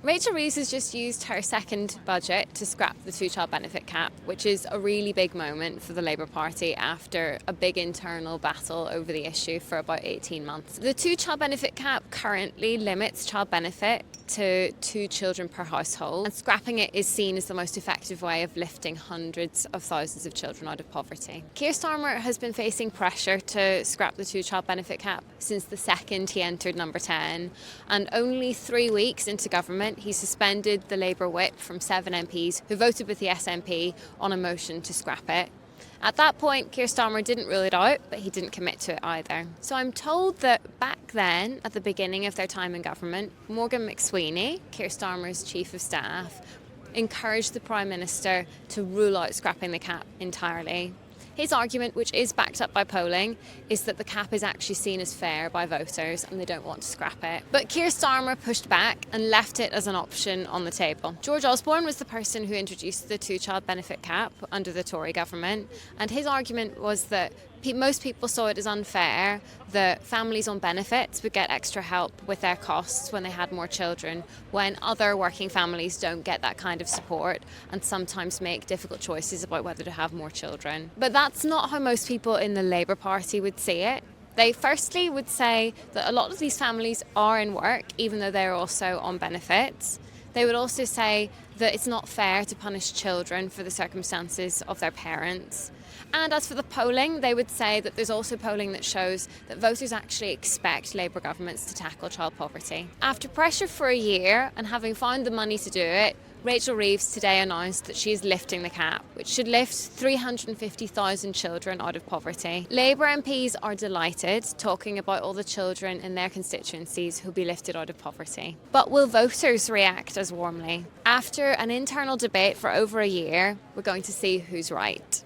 Rachel Reeves has just used her second budget to scrap the two-child benefit cap, which is a really big moment for the Labour Party after a big internal battle over the issue for about 18 months. The two-child benefit cap currently limits child benefit to 2 children per household, and scrapping it is seen as the most effective way of lifting hundreds of thousands of children out of poverty. Keir Starmer has been facing pressure to scrap the two-child benefit cap since the second he entered number 10, and only 3 weeks into government he suspended the Labour whip from 7 MPs who voted with the SNP on a motion to scrap it. At that point, Keir Starmer didn't rule it out, but he didn't commit to it either. So I'm told that back then, at the beginning of their time in government, Morgan McSweeney, Keir Starmer's chief of staff, encouraged the Prime Minister to rule out scrapping the cap entirely. His argument, which is backed up by polling, is that the cap is actually seen as fair by voters and they don't want to scrap it. But Keir Starmer pushed back and left it as an option on the table. George Osborne was the person who introduced the two-child benefit cap under the Tory government, and his argument was that most people saw it as unfair that families on benefits would get extra help with their costs when they had more children, when other working families don't get that kind of support and sometimes make difficult choices about whether to have more children. But that's not how most people in the Labour Party would see it. They firstly would say that a lot of these families are in work, even though they're also on benefits. They would also say that it's not fair to punish children for the circumstances of their parents. And as for the polling, they would say that there's also polling that shows that voters actually expect Labour governments to tackle child poverty. After pressure for a year and having found the money to do it, Rachel Reeves today announced that she is lifting the cap, which should lift 350,000 children out of poverty. Labour MPs are delighted, talking about all the children in their constituencies who'll be lifted out of poverty. But will voters react as warmly? After an internal debate for over a year, we're going to see who's right.